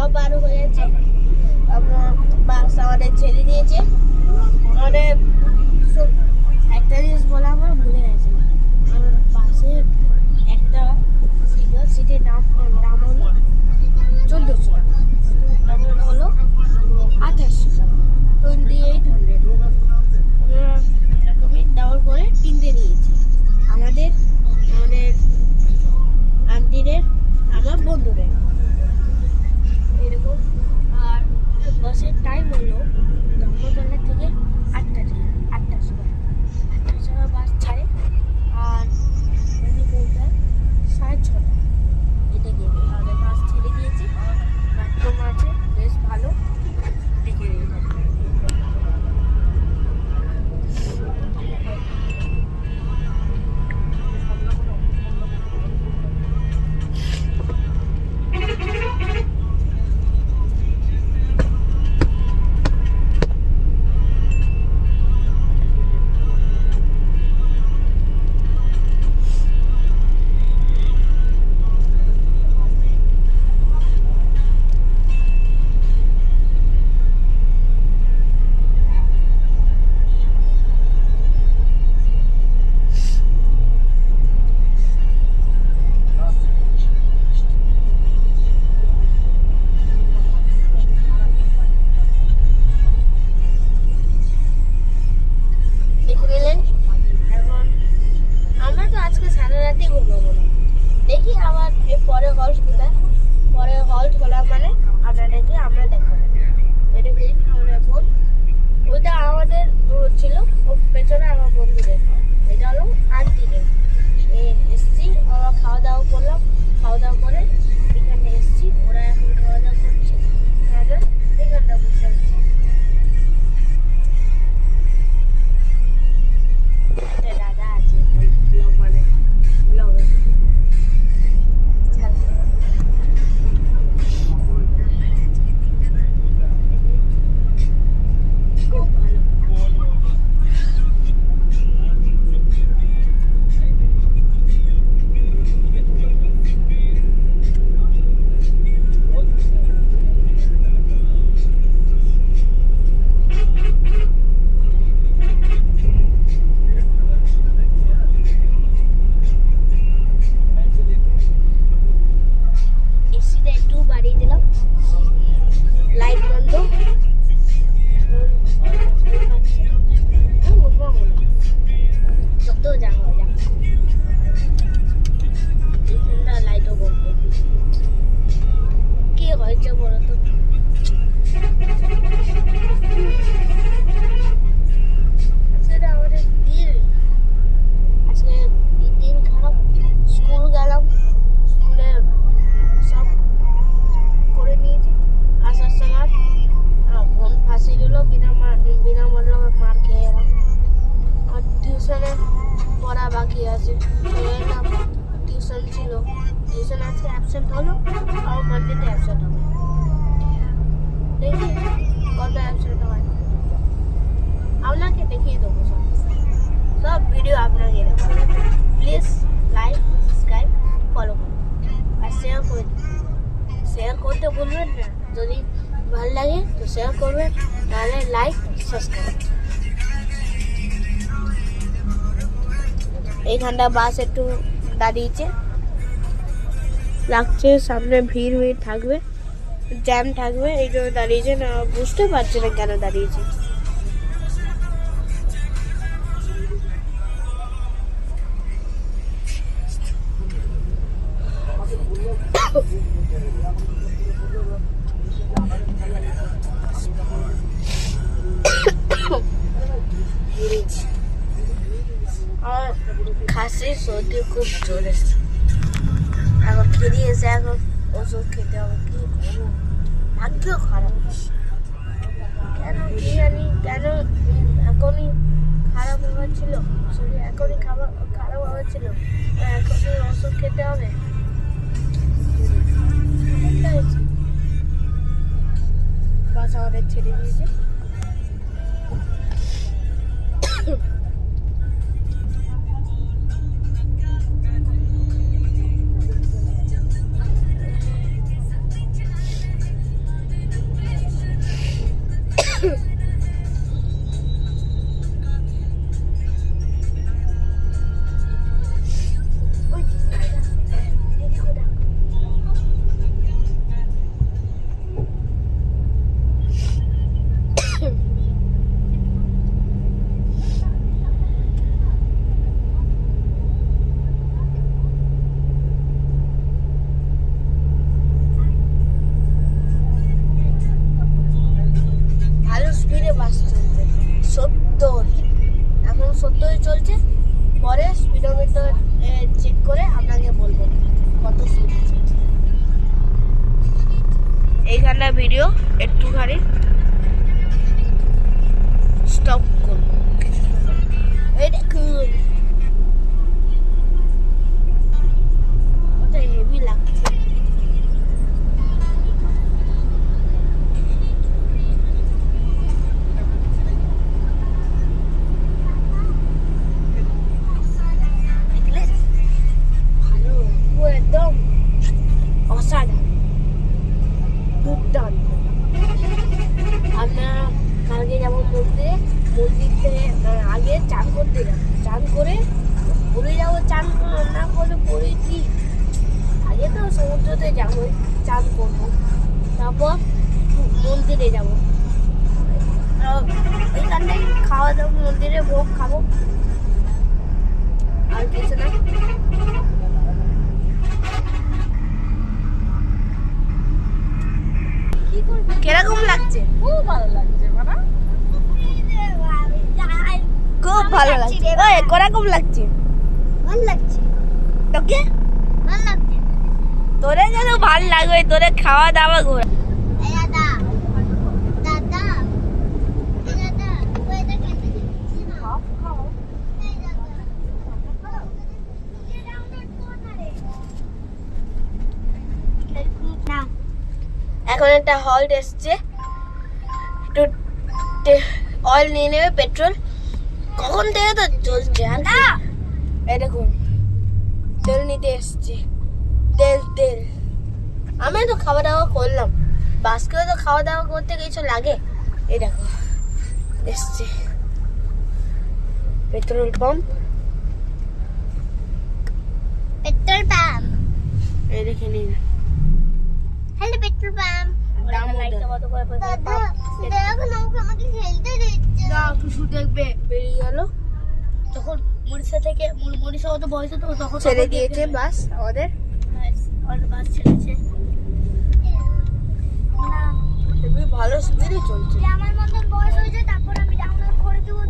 সব বার হয়ে গেছে। বাস আমাদের ছেড়ে দিয়েছে। আমাদের একটা জিনিস বলে আমরা ভুলে গেছিলাম, আমার বাসের একটা সিটের দাম হলো 1400 টাকা, ডাবল হলো 2800 টাকা, 2800। এরকমই ডাবল করে তিনটে নিয়েছি আমাদের আন্টিদের, আমার বন্ধুদের এরকম। আর বাসের টাইম হলো ধর্মতলা থেকে 8টার সময় বাস ছাড়ে, আর পৌঁছায় 6:30। এটা গেলে আমাদের বাস ছেড়ে দিয়েছে, বাথরুম আছে, বেশ ভালো দেখে নিয়ে। দেখি আবার পরে হল্ট কোথায়, পরে হল্ট হলো মানে আপনাদেরকে আমরা দেখাবো। এটা কি আমরা এখন ওইটা আমাদের ছিল, ও পেছনে আমার বন্ধুদের, এটা হলো আন্টিদের। এসছি, আমরা খাওয়া দাওয়া করলাম, খাওয়া দাওয়া করে এখানে এসছি, ওরা এখন খাওয়া দাওয়া করছে, এখানটা বসে আছি। দাদা আছে ব্লগ বানায়, ব্লগার। পড়া বাকি আছে, টিউশন ছিল, টিউশন আজকে অ্যাবসেন্ট হলো, আর মানডেতে অ্যাবসেন্ট হবে। দেখি কত অ্যাবসেন্ট হয়, আপনাকে দেখিয়ে দেবো সব ভিডিও আপনাকে দেবো। প্লিজ লাইক, সাবস্ক্রাইব, ফলো করুন আর শেয়ার করে দিন। শেয়ার করতে ভুলবেন না, যদি ভালো লাগে তো শেয়ার করবেন, তাহলে লাইক সাবস্ক্রাইব। এইখানটা বাস একটু দাঁড়িয়েছে, লাগছে সামনে ভিড় থাকবে, জ্যাম থাকবে, এই জন্য দাঁড়িয়েছে না, বুঝতে পারছি না কেন দাঁড়িয়েছে। খাসি সর্দি খুব জোরে, এখন ফিরে এসে এখন ওষুধ খেতে হবে, কি করবো, ভাগ্য খারাপ কেন কি জানি, কেন এখনই খারাপ হচ্ছিল শরীর, এখনই খারাপ হচ্ছিল, এখনই ওষুধ খেতে হবে। বাস আমাদের ছেড়ে দিয়েছে। 70। এখন 70 চলছে। পরে স্পিডোমিটার চেক করে আপনাকে বলবো কত স্পিড। এইখানটা ভিডিও একটুখানি স্টপ করব। এই দেখুন কত হেভি লাগছে। ভালো, পুরো একদম অসাধারণ, দুর্দান্ত। আমরা কালকে যাবো মন্দিরে, মন্দির থেকে আগে চান করতে যাবো, চান করে পরে যাবো। চান না করে পরে কি আগে তো সমুদ্রতে যাবো, চান করবো, তারপর মন্দিরে যাবো। এইখানটায় খাওয়া দাওয়া, মন্দিরে ভোগ খাবো, আর কিছু না। কিরকম লাগছে? খুব ভালো লাগছে মানে খুব ভালো লাগছে। ওই কিরকম লাগছে? ভালো লাগছে, তোকে? ভালো লাগছে। তোরে যেন ভালো লাগবে, তোরে খাওয়া দাওয়া ঘোরা। এই দাদা, দাদা, এই দাদা, ওই দেখে খাও এই দাদা, ये डाउनलोड कौन करे? ना এখন একটা হল্ট এসছে, একটু অয়েল নিয়ে নেবে, পেট্রোল। কখন থেকে তো চলছে। এই দেখুন তেল নিতে এসছে, তেল তেল। আমি তো খাওয়া দাওয়া করলাম, বাসকেও তো খাওয়া দাওয়া করতে কিছু লাগে। এই দেখো এসছে পেট্রোল পাম্প, पेट्रोल पंप। এই দেখে নিন। Hello petrol pump. দাম লাইটটা কত করে পড়ছে? दादा, देखो नौका আমাকে খেলতে দিচ্ছে না টুসু দেখবে বেরিয়ে গেল। তখন উড়িষ্যা থেকে, উড়িষ্যা কত বয়স তো তখন ছেড়ে দিয়েছে বাস আমাদের, বাস ছেড়েছে। না খুবই ভালো স্পিডে চলছে। আমার মতন বয়স হয়েছে, তারপর আমি ডাউনলোড করে দেবো।